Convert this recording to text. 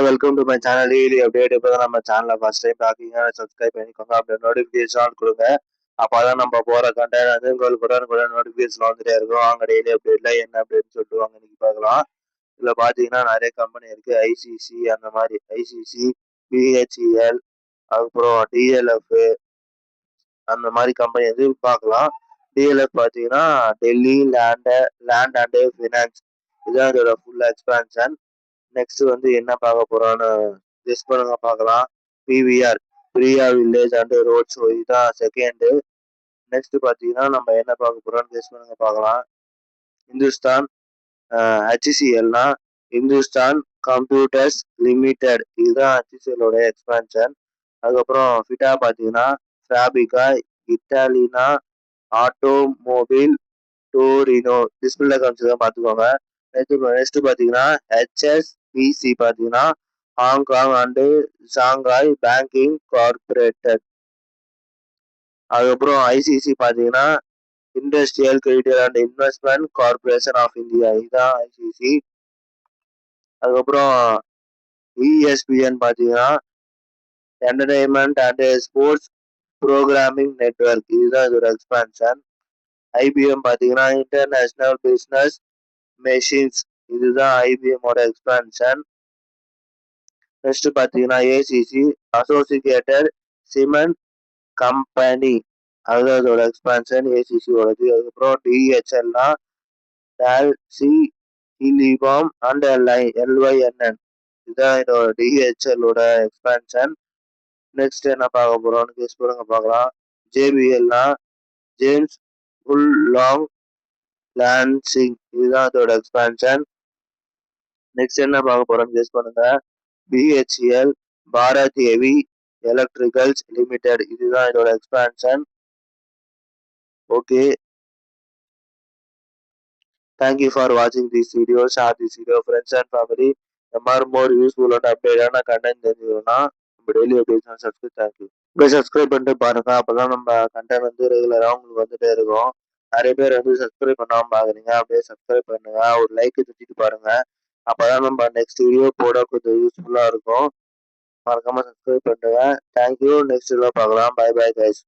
Welcome to my channel daily update. இப்போதான் நம்ம சேனலை ஃபர்ஸ்ட் டைம் பார்க்கீங்கன்னா சப்ஸ்கிரைப் பண்ணிக்கோங்க. அப்படியே நோட்டிஃபிகேஷன் ஆன் கொடுங்க. அப்போதான் நம்ம போகிற கண்டென்ட் வந்து உங்களுக்கு உடனுக்குடன் நோட்டிஃபிகேஷன் வந்துட்டே இருக்கும். வாங்க டெய்லி அப்டேட்ல என்ன அப்டேட்னு சொல்லிட்டு வாங்க இன்னைக்கு பார்க்கலாம். இதில் பார்த்தீங்கன்னா நிறைய கம்பெனி இருக்குது. ஐசிசி அந்த மாதிரி ஐசிசி, பிஹெச்இஎல், அதுக்கப்புறம் டிஎல்எஃப் அந்த மாதிரி கம்பெனி வந்து பார்க்கலாம். டிஎல்எஃப் பார்த்தீங்கன்னா டெல்லி லேண்ட் அண்ட் ஃபினான்ஸ், இதுதான் இதோட ஃபுல் எக்ஸ்பான்ஷன். நெக்ஸ்ட் வந்து என்ன பார்க்க போறோம்னு கெஸ் பண்ணுங்க பார்க்கலாம். PVR, Priya village and road show, இதுதான் செகண்ட். நெக்ஸ்ட் பார்த்தீங்கன்னா நம்ம என்ன பார்க்க போறோம்னு கெஸ் பண்ணுங்க பார்க்கலாம். இந்துஸ்தான், ஹெச்சிசிஎல்னா இந்துஸ்தான் கம்ப்யூட்டர்ஸ் லிமிடெட், இதுதான் ஹெச்சிசிஎலோட எக்ஸ்பான்ஷன். அதுக்கப்புறம் ஃபிட்டா பார்த்தீங்கன்னா Fabbrica Italiana automobile Torino, display காமிச்சதான் பார்த்துக்கோங்க. நெக்ஸ்ட் பார்த்தீங்கன்னா ஹெச்எஸ்பிசி பார்த்தீங்கன்னா Hong Kong and Shanghai banking corporated. அதுக்கப்புறம் ஐசிசி பார்த்தீங்கன்னா industrial credit and investment corporation of India, இதுதான் ஐசிசி. அதுக்கப்புறம் இஎஸ்பிஎன் பார்த்தீங்கன்னா entertainment and sports programming network, இதுதான் இதோட எக்ஸ்பான்ஷன். ஐபிஎம் பார்த்தீங்கன்னா இன்டர்நேஷனல் பிஸ்னஸ் மெஷின்ஸ், இதுதான் ஐபிஎம்மோட எக்ஸ்பான்ஷன். நெக்ஸ்ட் பார்த்தீங்கன்னா ஏசிசி அசோசியேட்டட் சிமெண்ட் கம்பெனி, அதுதான் இதோட எக்ஸ்பான்ஷன் ஏசிசியோடது. அதுக்கப்புறம் டிஹெச்எல்னா டால்சி இலிபாம் அண்ட் எல்ஒய்என்என், இதுதான் இதோட டிஹெச்எலோட எக்ஸ்பான்ஷன். நெக்ஸ்ட் என்ன பார்க்க போறோம்னு கெஸ் பண்ணுங்க பார்க்கலாம். ஜேபிஎல்னா ஜேம்ஸ் புல் லாங் லான்சிங், இதுதான் இதோட எக்ஸ்பான்ஷன். நெக்ஸ்ட் என்ன பார்க்க போறோம்னு கெஸ் பண்ணுங்க. BHEL Bharat heavy electricals limited, இதுதான் இதோட expansion. Okay, thank you for watching this video. Share this video friends and family. The more useful and updated content தெரிஞ்சுக்கணும்னா நம்ம டெய்லி அப்டேட்ஸ் சப்ஸ்கிரைப். தேங்க்யூ. இப்போ subscribe பண்ணிட்டு பாருங்க, அப்பதான் நம்ம கண்டென்ட் வந்து ரெகுலரா உங்களுக்கு வந்துட்டே இருக்கும். நிறைய பேர் வந்து சப்ஸ்கிரைப் பண்ணாம பாக்குறீங்க, அப்படியே சப்ஸ்கிரைப் பண்ணுங்க, ஒரு லைக் தட்டிட்டு பாருங்க. அப்பதான் நம்ம நெக்ஸ்ட் வீடியோ போட கொஞ்சம் யூஸ்ஃபுல்லா இருக்கும். மறக்காம சப்ஸ்கிரைப் பண்ணுங்க. தேங்க்யூ. நெக்ஸ்ட் வீடியோ பார்க்கலாம். Bye bye guys.